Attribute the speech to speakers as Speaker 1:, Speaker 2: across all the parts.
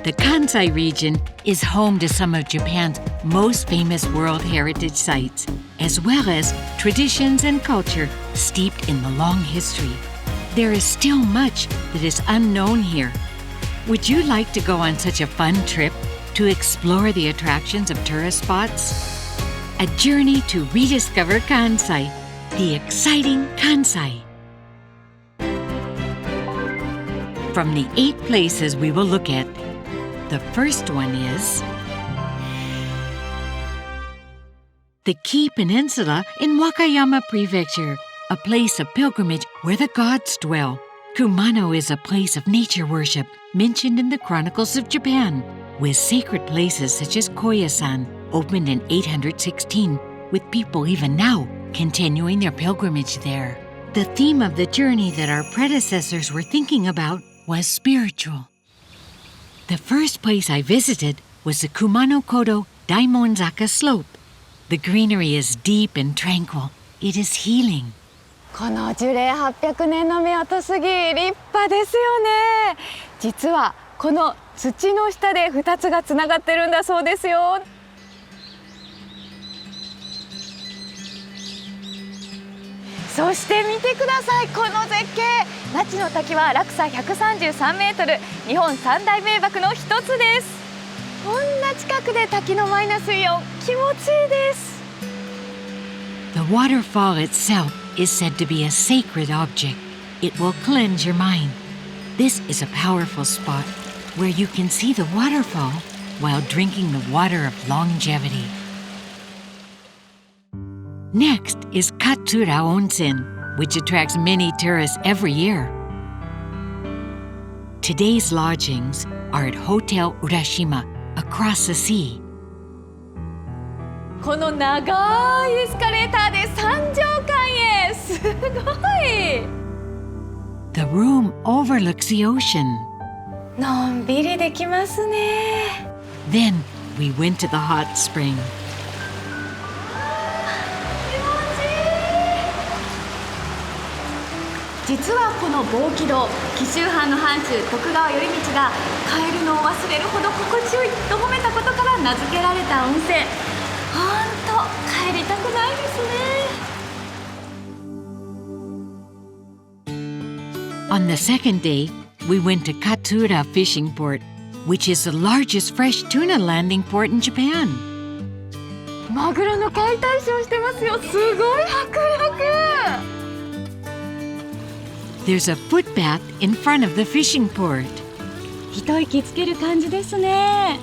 Speaker 1: The Kansai region is home to some of Japan's most famous World Heritage sites, as well as traditions and culture steeped in the long history. There is still much that is unknown here. Would you like to go on such a fun trip to explore the attractions of tourist spots? A journey to rediscover Kansai, the exciting Kansai. From the 8 places we will look at, the first one is the Key Peninsula in Wakayama Prefecture, a place of pilgrimage where the gods dwell. Kumano is a place of nature worship mentioned in the Chronicles of Japan, with sacred places such as Koyasan, opened in 816, with people even now continuing their pilgrimage there. The theme of the journey that our predecessors were thinking about was spiritual. The first place I visited was the Kumano-Kodo Daimonzaka Slope. The greenery is deep and tranquil. It is healing.
Speaker 2: この樹齢800年の夫杉、立派ですよね。実はこの土の下で2つがつながってるんだそうですよ。そして見てください、この絶景。那智の滝は落差133メートル、日本三大名瀑の一つです。こんな近くで滝のマイナスイオン、気持ちいいです。
Speaker 1: The waterfall itself is said to be a sacred object. It will cleanse your mind. This is a powerful spot where you can see the waterfall while drinking the water of longevity. Next is Katura Onsen, which attracts many tourists every year. Today's lodgings are at Hotel Urashima across the sea.
Speaker 2: この長いエスカレーターで3畳間へ、すごい。
Speaker 1: The room overlooks the ocean.
Speaker 2: のんびりできますね。
Speaker 1: Then we went to the hot spring.
Speaker 2: 実はこの棒気道、紀州藩の藩主徳川頼光がカエルの忘れるほど心地よいと褒めたことから名付けられた温泉。ほんと帰りたくないですね。
Speaker 1: On the second day, we went to Katura Fishing Port, which is the largest fresh tuna landing port in Japan.
Speaker 2: マグロの解体ショーしてますよ。すごい迫力。
Speaker 1: There's a footpath in front of the fishing port.
Speaker 2: 一息つける感じですね。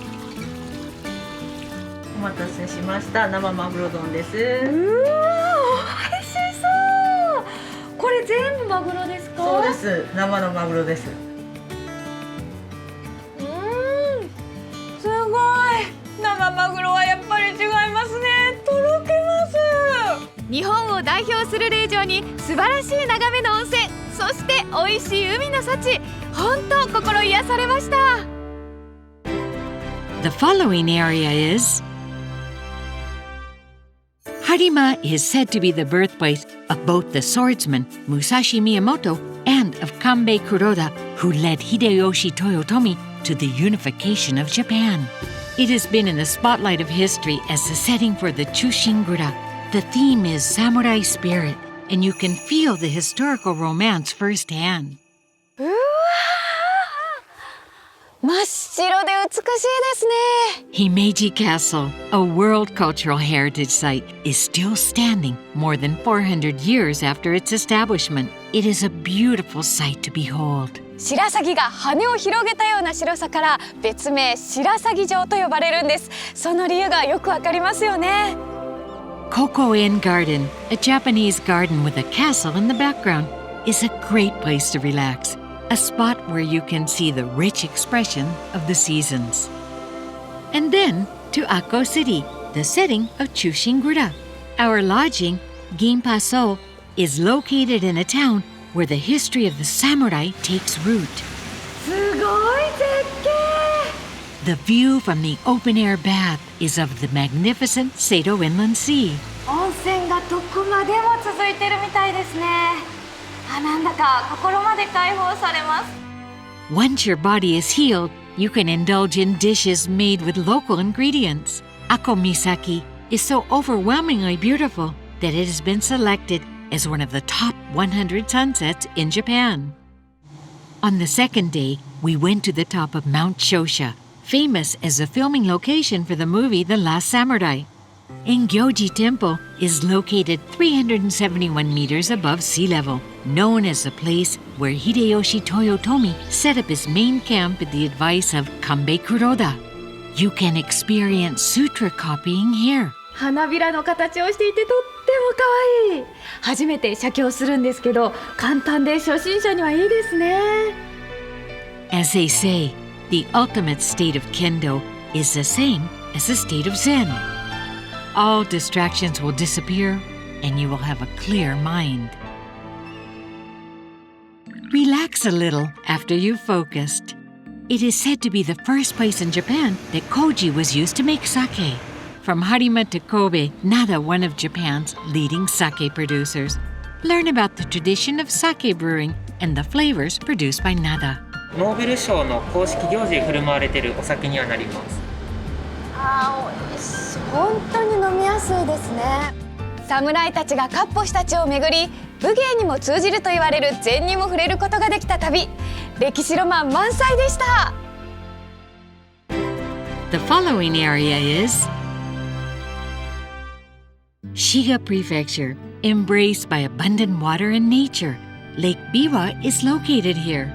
Speaker 3: お待たせしました。生マグロ丼です。
Speaker 2: うわ、美味しそう。これ全部マグロですか？
Speaker 3: そうです。生のマグロです。
Speaker 2: すごい。生マグロはやっぱり違いますね。とろけます。日本を代表する霊場に素晴らしい眺めの温泉、そして美味しい海の幸。本当心癒されました。
Speaker 1: The following area is Harima is said to be the birthplace of both the swordsman Musashi Miyamoto and of Kanbei Kuroda, who led Hideyoshi Toyotomi to the unification of Japan. It has been in the spotlight of history as the setting for the Chushingura. The theme is samurai spirit, and you can feel the historical romance firsthand.
Speaker 2: うわー、真っ白で美しいですね。
Speaker 1: Himeji Castle, a World Cultural Heritage Site, is still standing more than 400 years after its establishment. It is a beautiful sight to behold.
Speaker 2: 白鷺が羽を広げたような白さから別名白鷺城と呼ばれるんです。その理由がよくわかりますよね。
Speaker 1: Kokoen Garden, a Japanese garden with a castle in the background, is a great place to relax, a spot where you can see the rich expression of the seasons. And then to Akko City, the setting of Chushingura. Our lodging, Ginpaso, is located in a town where the history of the samurai takes root.
Speaker 2: すごい絶景。
Speaker 1: The view from the open-air bath is of the magnificent Seto Inland Sea.
Speaker 2: 温泉がどこまでも続いてるみたいですね。なんだか心まで解放されます。
Speaker 1: Once your body is healed, you can indulge in dishes made with local ingredients. Akomisaki is so overwhelmingly beautiful that it has been selected as one of the top 100 sunsets in Japan. On the second day, we went to the top of Mount Shosha, famous as the filming location for the movie The Last Samurai. Engyoji Temple is located 371 meters above sea level, known as the place where Hideyoshi Toyotomi set up his main camp at the advice of Kanbei Kuroda. You can experience sutra copying here.
Speaker 2: 花びらの形をしていてとってもかわいい。初めて写経するんですけど、簡単で初心者にはいいですね。
Speaker 1: As they say, the ultimate state of kendo is the same as the state of Zen. All distractions will disappear and you will have a clear mind. Relax a little after you've focused. It is said to be the first place in Japan that koji was used to make sake. From Harima to Kobe, Nada, one of Japan's leading sake producers. Learn about the tradition of sake brewing and the flavors produced by Nada.
Speaker 4: ノーベル賞の公式行事で振る舞われているお酒にはなります。
Speaker 2: 美味しい。本当に飲みやすいですね。侍たちがかっ歩した地を巡り、武芸にも通じると言われる禅にも触れることができた旅。歴史ロマン満載でした。
Speaker 1: The following area is Shiga Prefecture, embraced by abundant water and nature. Lake Biwa is located here.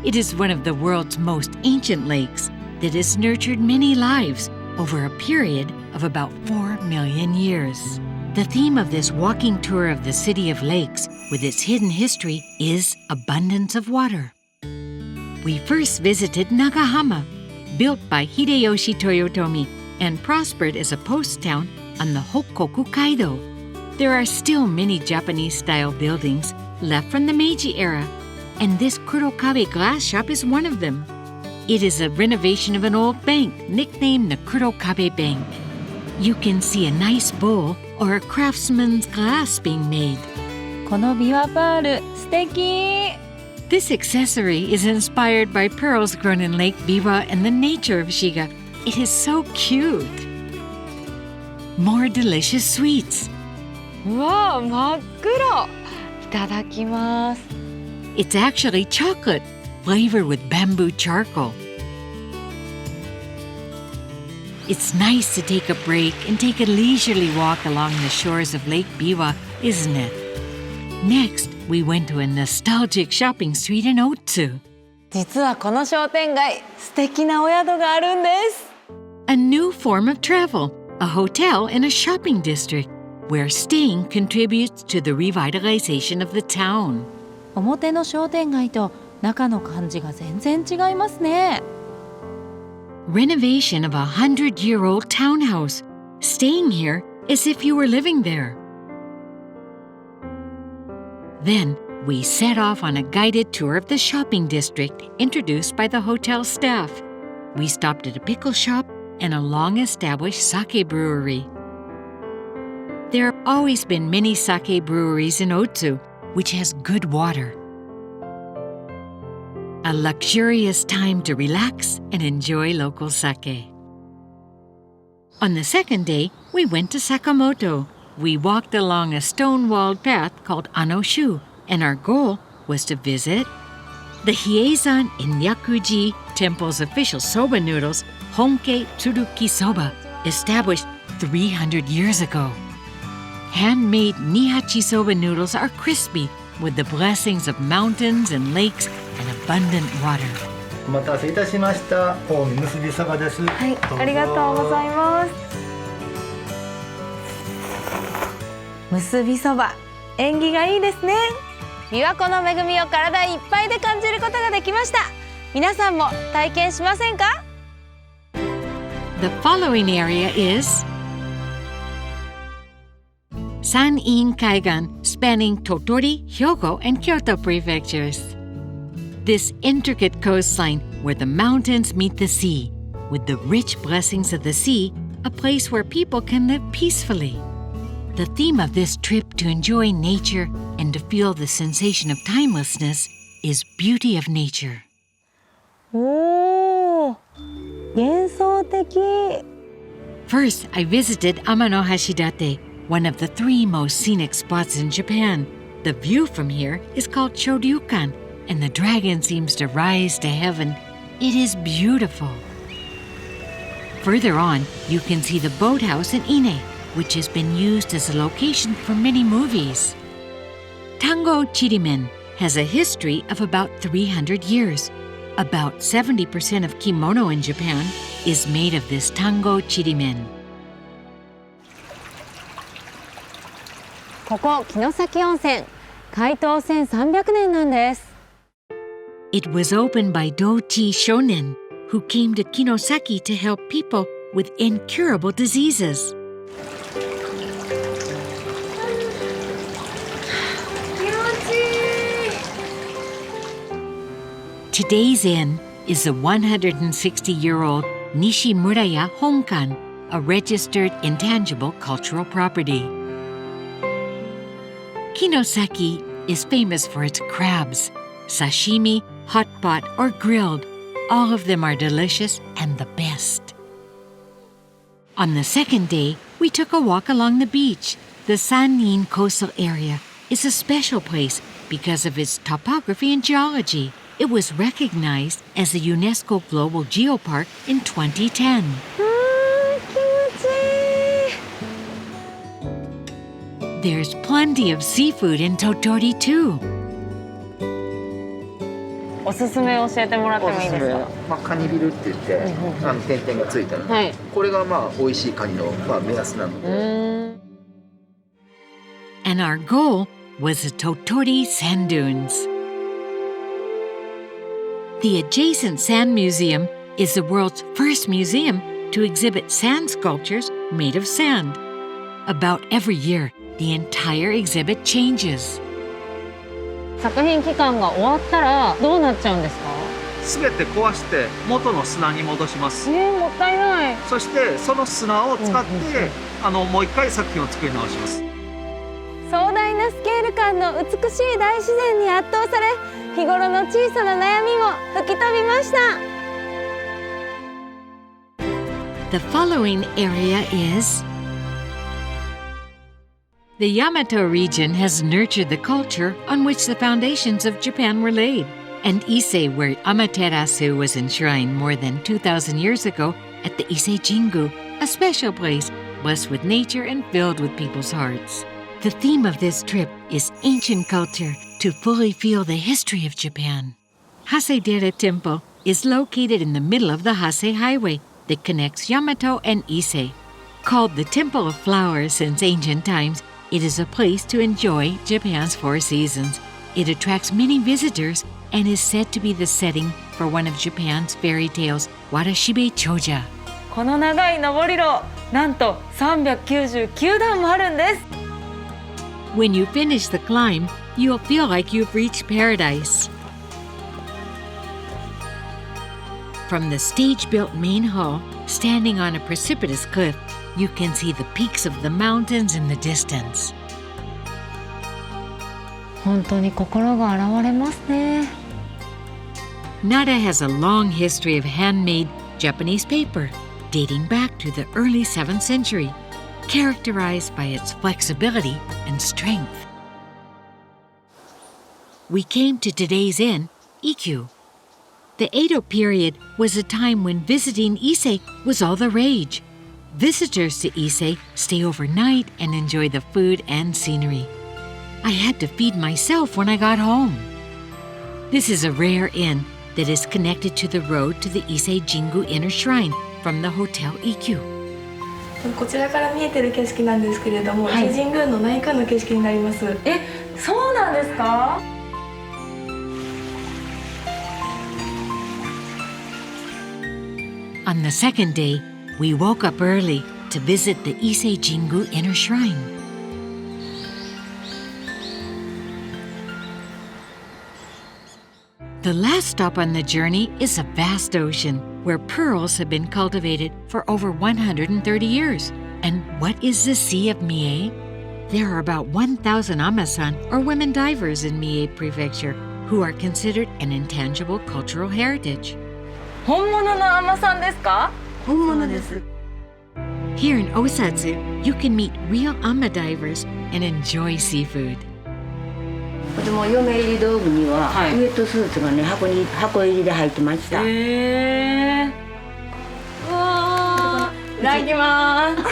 Speaker 1: It is one of the world's most ancient lakes that has nurtured many lives over a period of about 4 million years. The theme of this walking tour of the City of Lakes, with its hidden history, is abundance of water. We first visited Nagahama, built by Hideyoshi Toyotomi and prospered as a post town on the Hokkoku Kaido. There are still many Japanese-style buildings left from the Meiji era, and this Kurokawe glass shop is one of them. It is a renovation of an old bank nicknamed the Kurokawe Bank. You can see a nice bowl or a craftsman's glass being made.
Speaker 2: このビワパール、素敵。
Speaker 1: This accessory is inspired by pearls grown in Lake Biwa and the nature of Shiga. It is so cute. More delicious sweets.
Speaker 2: うわ、真っ黒。いただきます。
Speaker 1: It's actually chocolate, flavored with bamboo charcoal. It's nice to take a break and take a leisurely walk along the shores of Lake Biwa, isn't it? Next, we went to a nostalgic shopping street in Otsu.
Speaker 2: 実はこの商店街、素敵なお宿があるんです。
Speaker 1: A new form of travel, a hotel in a shopping district, where staying contributes to the revitalization of the town.
Speaker 5: 表の商店街と中の感じが全然違いますね。
Speaker 1: Renovation of a 100-year-old townhouse. Staying here as if you were living there. Then we set off on a guided tour of the shopping district introduced by the hotel staff. We stopped at a pickle shop and a long-established sake brewery. There have always been many sake breweries in Otsu, which has good water. A luxurious time to relax and enjoy local sake. On the second day, we went to Sakamoto. We walked along a stone-walled path called Anoshu, and our goal was to visit the Hiezan in Yakuji Temple's official soba noodles, Honke Tsuruki Soba, established 300 years ago. Handmade Nihachi soba noodles are crispy with the blessings of mountains and lakes and abundant water.
Speaker 6: お待たせいたしました。近江むすびそばです。
Speaker 2: はい、
Speaker 6: どうぞ。
Speaker 2: ありがとうございます。むすびそば、縁起がいいですね。琵琶湖の恵みを体いっぱいで感じることができました。皆さんも体験しませんか？
Speaker 1: The following area is San-in Kaigan, spanning Tottori, Hyogo, and Kyoto prefectures. This intricate coastline where the mountains meet the sea, with the rich blessings of the sea, a place where people can live peacefully. The theme of this trip to enjoy nature and to feel the sensation of timelessness is beauty of nature.
Speaker 2: おー、敵。
Speaker 1: First, I visited Amanohashidate, one of the 3 most scenic spots in Japan. The view from here is called Choryukan, and the dragon seems to rise to heaven. It is beautiful. Further on, you can see the boathouse in Ine, which has been used as a location for many movies. Tango Chirimen has a history of about 300 years. About 70% of kimono in Japan is made of this Tango Chirimen.
Speaker 2: ここ城崎温泉、開湯1300年なんです。
Speaker 1: It was opened by Doichi Shonen, who came to Kinosaki to help people with incurable diseases. Today's inn is the 160-year-old Nishimuraya Honkan, a registered intangible cultural property. Kinosaki is famous for its crabs, sashimi, hot pot, or grilled. All of them are delicious and the best. On the second day, we took a walk along the beach. The Sannin coastal area is a special place because of its topography and geology. It was recognized as a UNESCO Global Geopark in 2010. There's plenty of seafood in Tottori too.
Speaker 2: おすすめ教えてもらってもいいですか？
Speaker 7: カニビルって言って、点々がついたので、はい、これが美味しいカニの目安なので。
Speaker 1: And our goal was the Tottori Sand Dunes. The adjacent Sand Museum is the world's first museum to exhibit sand sculptures made of sand. About every year, the entire exhibit changes.
Speaker 2: 作品期間が終わったらどうなっちゃうんですか？
Speaker 8: すべて壊して元の砂に戻します。
Speaker 2: もったいない。
Speaker 8: そしてその砂を使って、もう一回作品を作り直します。
Speaker 2: 壮大なスケール感の美しい大自然に圧倒され、日頃の小さな悩みも吹き飛びました。
Speaker 1: The following area is the Yamato region has nurtured the culture on which the foundations of Japan were laid, and Ise, where Amaterasu was enshrined more than 2,000 years ago at the Ise Jingu, a special place blessed with nature and filled with people's hearts. The theme of this trip is ancient culture to fully feel the history of Japan. Hasedera Temple is located in the middle of the Hase Highway that connects Yamato and Ise. Called the Temple of Flowers since ancient times, it is a place to enjoy Japan's 4 seasons. It attracts many visitors and is said to be the setting for one of Japan's fairy tales, Warashibe Choja.
Speaker 2: この長い登り路、なんと399段もあるんです。
Speaker 1: When you finish the climb, you'll feel like you've reached paradise. From the stage-built main hall, standing on a precipitous cliff, you can see the peaks of the mountains in the distance.
Speaker 2: 本当に心が洗われますね。
Speaker 1: Nara has a long history of handmade Japanese paper, dating back to the early 7th century, characterized by its flexibility and strength. We came to today's inn, Ikkyu. The Edo period was a time when visiting Ise was all the rage. Visitors to Ise stay overnight and enjoy the food and scenery. I had to feed myself when I got home. This is a rare inn that is connected to the road to the Ise Jingu Inner Shrine from the Hotel Ikkyu.
Speaker 9: こちらから見えてる景色なんですけれども、伊勢神宮の内宮の景色になります。そうなんですか
Speaker 1: ？On the second day, we woke up early to visit the Ise Jingu Inner Shrine. The last stop on the journey is a vast ocean where pearls have been cultivated for over 130 years. And what is the Sea of Mie? There are about 1,000 Amasan, or women divers, in Mie Prefecture who are considered an intangible cultural heritage.
Speaker 2: 本物の海女さんですか？
Speaker 3: 本物です。
Speaker 1: Here in Osatsu, you can meet real ama divers and enjoy seafood.
Speaker 10: でも嫁入り道具には、ウエットスーツがね箱入りで入ってました。
Speaker 2: うわー、いただきます。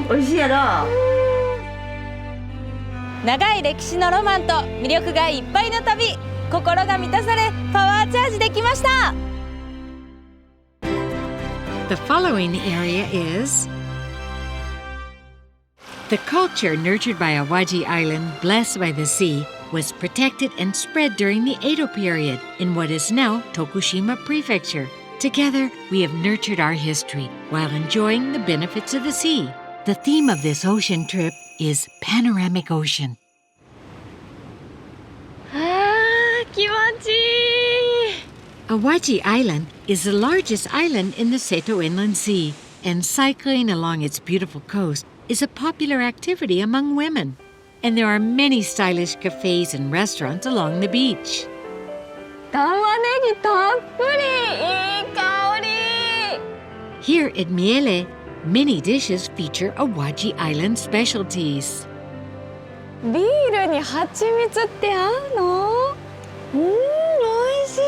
Speaker 10: 美味しいやろ。
Speaker 5: 長い歴史のロマンと魅力がいっぱいの旅、心が満たされパワーチャージできました。
Speaker 1: The following area is the culture nurtured by Awaji Island, blessed by the sea, was protected and spread during the Edo period in what is now Tokushima Prefecture. Together, we have nurtured our history while enjoying the benefits of the sea. The theme of this ocean trip is Panoramic Ocean.
Speaker 2: 気持ちいい。
Speaker 1: Awaji Island is the largest island in the Seto Inland Sea, and cycling along its beautiful coast is a popular activity among women. And there are many stylish cafes and restaurants along the beach.
Speaker 2: 玉ねぎたっぷり、いい香り。
Speaker 1: Here at Miele, many dishes feature Awaji Island specialties.
Speaker 2: ビールに蜂蜜って合うの？美味しい。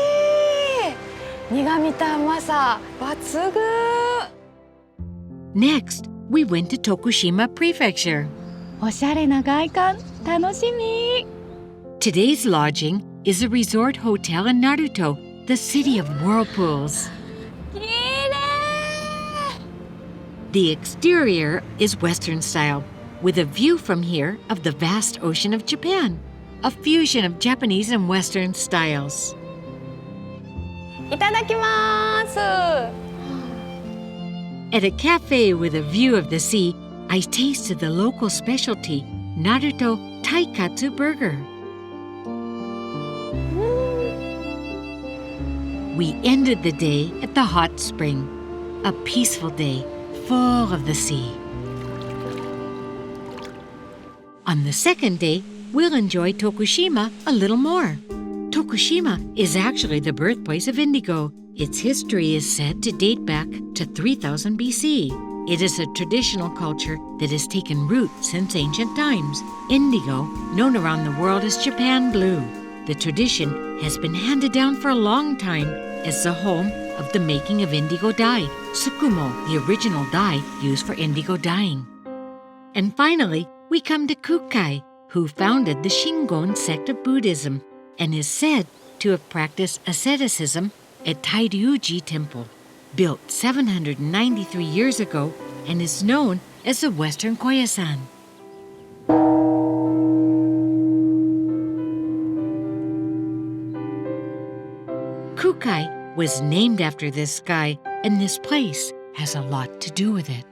Speaker 2: 苦味と甘さ抜群。
Speaker 1: Next, we went to Tokushima Prefecture.
Speaker 5: おしゃれな外観、楽しみ。
Speaker 1: Today's lodging is a resort hotel in Naruto, the city of whirlpools.
Speaker 2: きれい。
Speaker 1: The exterior is Western style, with a view from here of the vast ocean of Japan, a fusion of Japanese and Western styles.
Speaker 2: いただきます。
Speaker 1: At a cafe with a view of the sea, I tasted the local specialty, Naruto Taikatsu Burger. We ended the day at the hot spring, a peaceful day full of the sea. On the second day, we'll enjoy Tokushima a little more. Tokushima is actually the birthplace of indigo. Its history is said to date back to 3000 BC. It is a traditional culture that has taken root since ancient times. Indigo, known around the world as Japan blue. The tradition has been handed down for a long time as the home of the making of indigo dye, Tsukumo, the original dye used for indigo dyeing. And finally, we come to Kukai, who founded the Shingon sect of Buddhism and is said to have practiced asceticism at Tairyuji Temple, built 793 years ago and is known as the Western Koyasan. Kukai was named after this sky, and this place has a lot to do with it.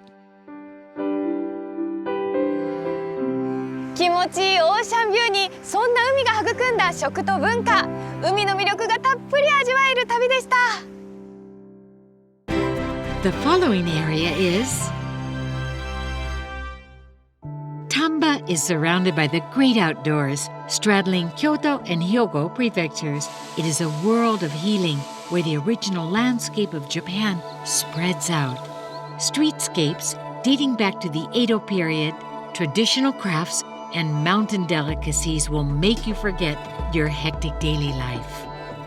Speaker 2: 気持ちいいオーシャンビューにそんな海が育んだ食と文化、海の魅力がたっぷり味わえる旅でした。
Speaker 1: The following area is Tamba is surrounded by the great outdoors, straddling Kyoto and Hyogo prefectures. It is a world of healing where the original landscape of Japan spreads out. Streetscapes dating back to the Edo period, traditional crafts, and mountain delicacies will make you forget your hectic daily life.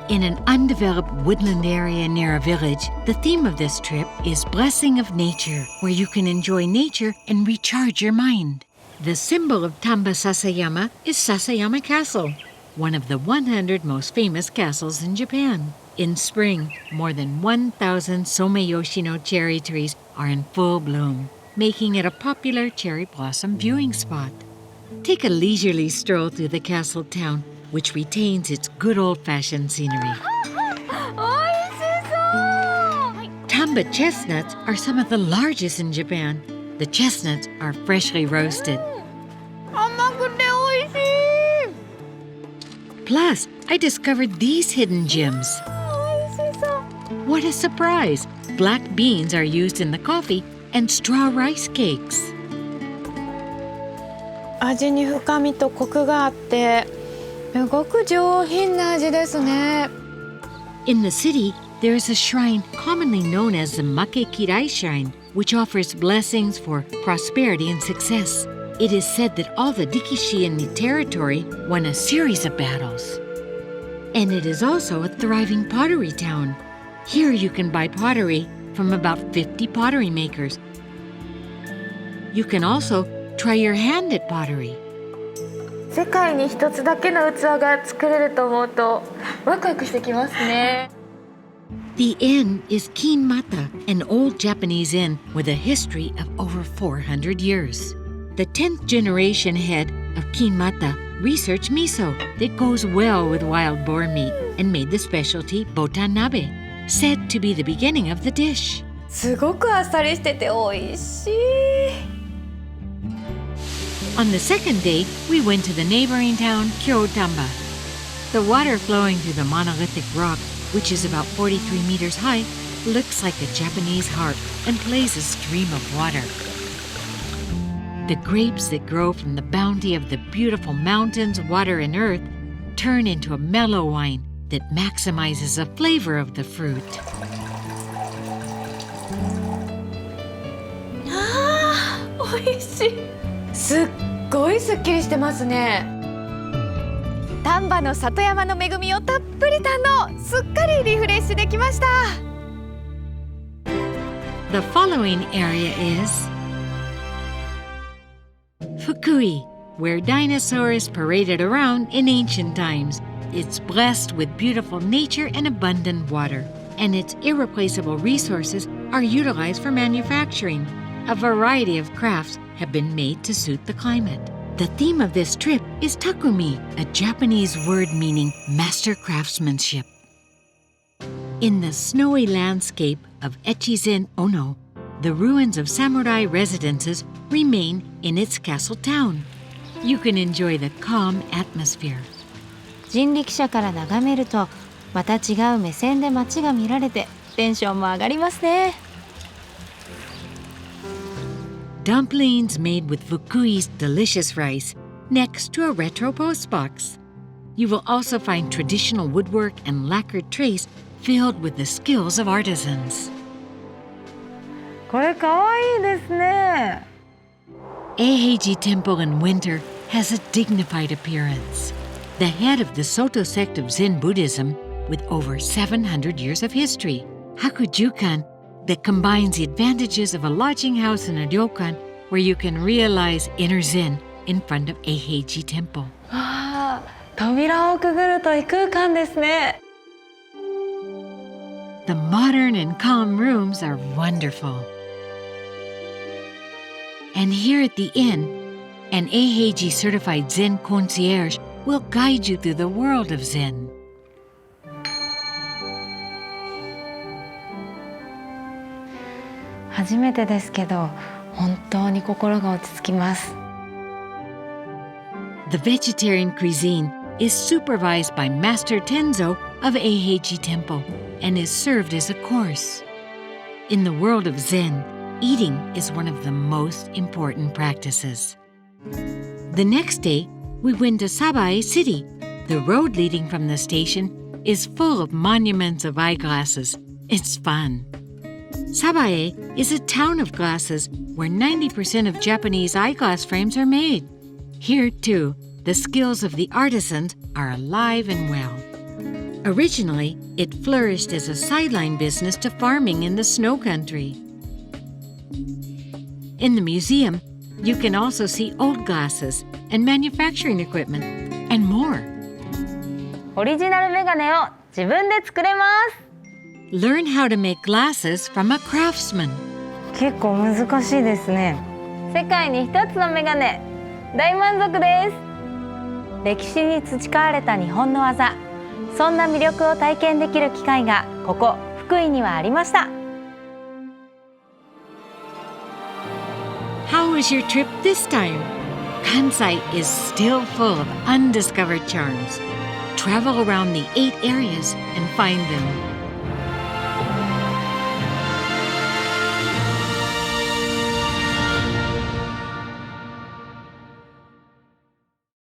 Speaker 1: In an undeveloped woodland area near a village, the theme of this trip is Blessing of Nature, where you can enjoy nature and recharge your mind. The symbol of Tamba Sasayama is Sasayama Castle, one of the 100 most famous castles in Japan. In spring, more than 1,000 someyoshi no cherry trees are in full bloom, making it a popular cherry blossom viewing spot. Take a leisurely stroll through the castle town, which retains its good old-fashioned scenery. Tamba chestnuts are some of the largest in Japan. The chestnuts are freshly roasted. Plus, I discovered these hidden gems. What a surprise! Black beans are used in the coffee and straw rice cakes.
Speaker 2: 味に深みとコクがあってすごく上品な味ですね。
Speaker 1: In the city, there is a shrine commonly known as the Makekirai Shrine, which offers blessings for prosperity and success. It is said that all the Rikishi in the territory won a series of battles. And it is also a thriving pottery town. Here you can buy pottery from about 50 pottery makers. You can also try your hand at pottery.
Speaker 2: 世界に一つだけの器が作れると思うとワクワクしてきますね。
Speaker 1: The inn is Kinmata, an old Japanese inn with a history of over 400 years. The 10th generation head of Kinmata researched miso that goes well with wild boar meat and made the specialty botanabe, said to be the beginning of the dish.
Speaker 2: すごくあっさりしてて美味しい。
Speaker 1: On the second day, we went to the neighboring town, Kyotamba. The water flowing through the monolithic rock, which is about 43 meters high, looks like a Japanese harp and plays a stream of water. The grapes that grow from the bounty of the beautiful mountains, water, and earth turn into a mellow wine that maximizes the flavor of the fruit.
Speaker 2: 美味しい。すっごいすっきりしてますね。丹波の里山の恵みをたっぷり堪能。すっかりリフレッシュできました。
Speaker 1: The following area is Fukui, where dinosaurs paraded around in ancient times. It's blessed with beautiful nature and abundant water, and its irreplaceable resources are utilized for manufacturing. A variety of crafts have been made to suit the climate. The theme of this trip is takumi, a Japanese word meaning master craftsmanship. In the snowy landscape of Echizen Ono, the ruins of samurai residences remain in its castle town. You can enjoy the calm atmosphere.
Speaker 5: 人力車から眺めるとまた違う目線で街が見られてテンションも上がりますね。
Speaker 1: Dumplings made with Fukui's delicious rice next to a retro postbox. You will also find traditional woodwork and lacquered trays filled with the skills of artisans.
Speaker 5: これかわいいですね。
Speaker 1: Eiheiji Temple in winter has a dignified appearance. The head of the Soto sect of Zen Buddhism, with over 700 years of history, Hakujukan, that combines the advantages of a lodging house and a ryokan, where you can realize inner Zen in front of Eiheiji Temple.
Speaker 5: わあ、扉をくぐると異空間ですね。
Speaker 1: The modern and calm rooms are wonderful. And here at the inn, an Eiheiji certified Zen concierge will guide you through the world of Zen.
Speaker 5: 初めてですけど、本当に心が落ち着きます。
Speaker 1: The vegetarian cuisine is supervised by Master Tenzo of Eiheiji Temple and is served as a course. In the world of Zen, eating is one of the most important practices. The next day, we went to Sabae City. The road leading from the station is full of monuments of eyeglasses. It's fun. Sabae is a town of glasses where 90% of Japanese eyeglass frames are made. Here, too, the skills of the artisans are alive and well. Originally, it flourished as a sideline business to farming in the snow country. In the museum, you can also see old glasses and manufacturing equipment and more.
Speaker 5: オリジナルメガネを自分で作れます。
Speaker 1: Learn how to make glasses from a craftsman.
Speaker 5: 結構難しいですね。世界に一つのメガネ、大満足です。歴史に培われた日本の技、そんな魅力を体験できる機会がここ福井にはありました。
Speaker 1: How was your trip this time? Kansai is still full of undiscovered charms. Travel around the 8 areas and find them.